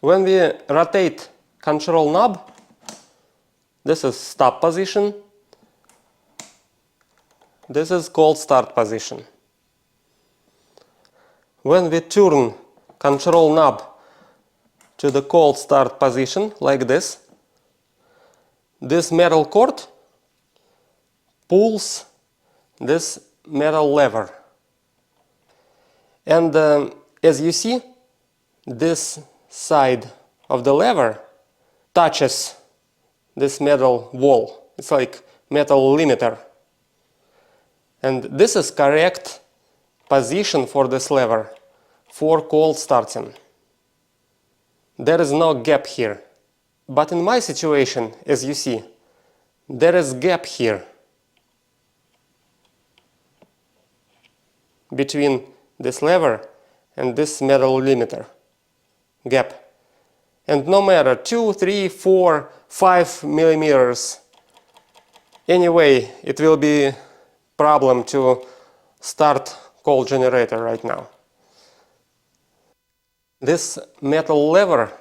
When we rotate control knob, this is stop position, this is cold start position. When we turn control knob to the cold start position, like this metal cord pulls this metal lever. And as you see, this side of the lever touches this metal wall. It's like metal limiter. And this is correct position for this lever for cold starting. There is no gap here. But in my situation, as you see, there is gap here between this lever and this metal limiter. Gap. And no matter 2, 3, 4, 5 millimeters, anyway, it will be problem to start cold generator right now. This metal lever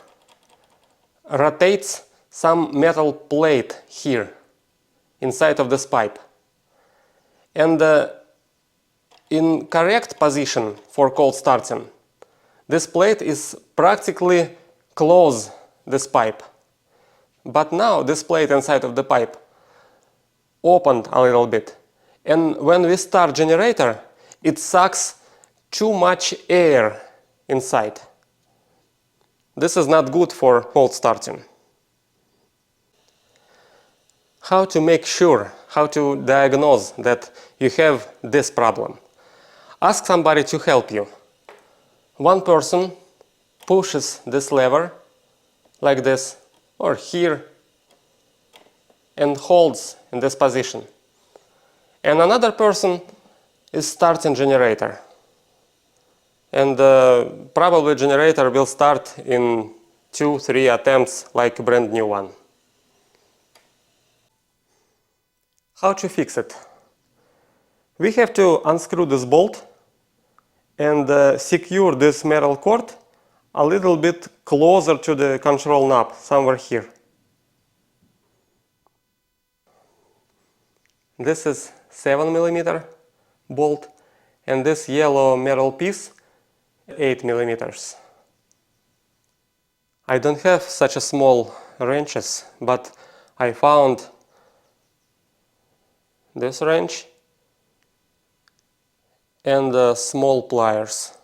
rotates some metal plate here inside of this pipe. And in correct position for cold starting, this plate is practically close this pipe. But now this plate inside of the pipe opened a little bit. And when we start generator, it sucks too much air inside. This is not good for cold starting. How to make sure, how to diagnose that you have this problem? Ask somebody to help you. One person pushes this lever like this or here and holds in this position. And another person is starting generator. And probably generator will start in 2-3 attempts like a brand new one. How to fix it? We have to unscrew this bolt and secure this metal cord a little bit closer to the control knob, somewhere here. This is 7mm bolt and this yellow metal piece 8mm. I don't have such a small wrenches, but I found this wrench and small pliers.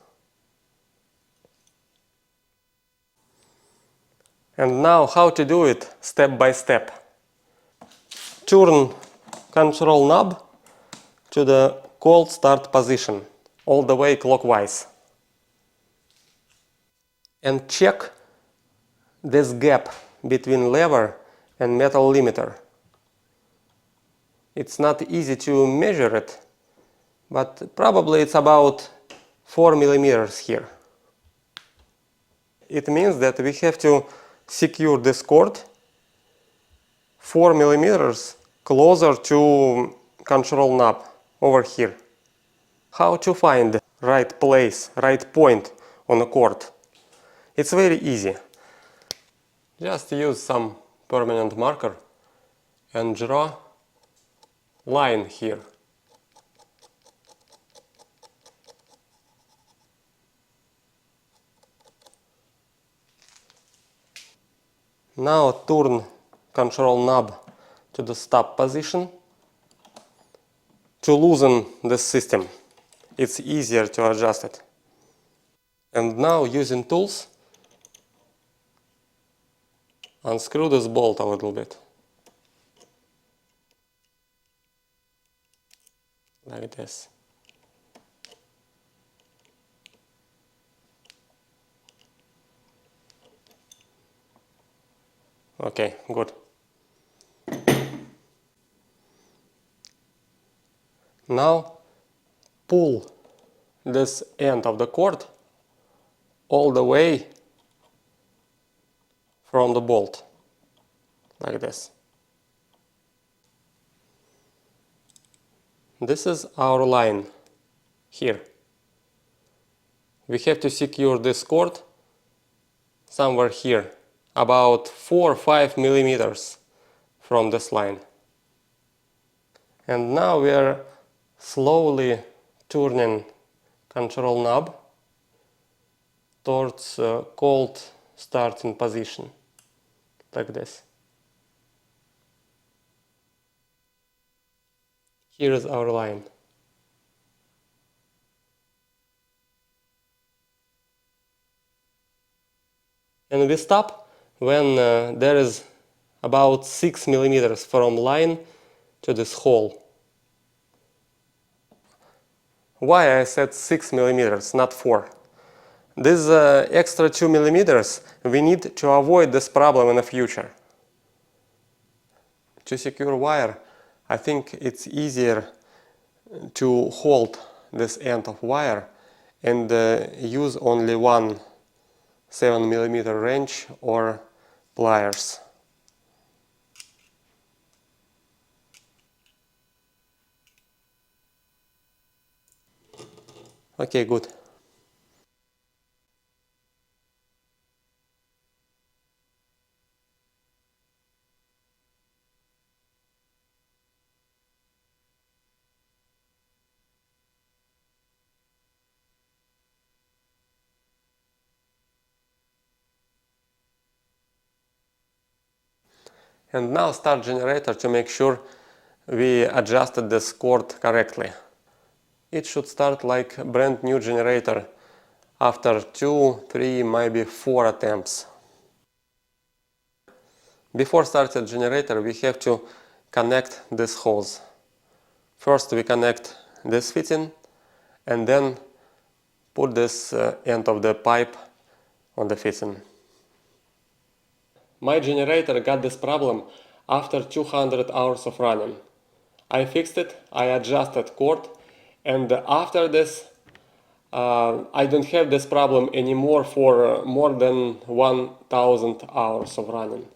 And now how to do it step by step. Turn control knob to the cold start position all the way clockwise. And check this gap between lever and metal limiter. It's not easy to measure it, but probably it's about 4 millimeters here. It means that we have to secure this cord 4 millimeters closer to control knob over here. How to find right place, right point on the cord? It's very easy. Just use some permanent marker and draw line here. Now turn control knob to the stop position. To loosen this system, it's easier to adjust it. And now using tools, unscrew this bolt a little bit. Like this. Okay, good. Now pull this end of the cord all the way from the bolt, like this. This is our line here. We have to secure this cord somewhere here, about 4 or 5 millimeters from this line. And now we are slowly turning control knob towards cold starting position, like this. Here is our line. And we stop when there is about 6 millimeters from line to this hole. Why I said 6 millimeters, not 4? This extra 2 millimeters we need to avoid this problem in the future. To secure wire, I think it's easier to hold this end of wire and use only one 7 millimeter wrench or pliers. Okay, good. And now start generator to make sure we adjusted this cord correctly. It should start like a brand new generator after 2, 3, maybe 4 attempts. Before starting generator, we have to connect this hose. First we connect this fitting and then put this end of the pipe on the fitting. My generator got this problem after 200 hours of running. I fixed it, I adjusted cord, and after this I don't have this problem anymore for more than 1000 hours of running.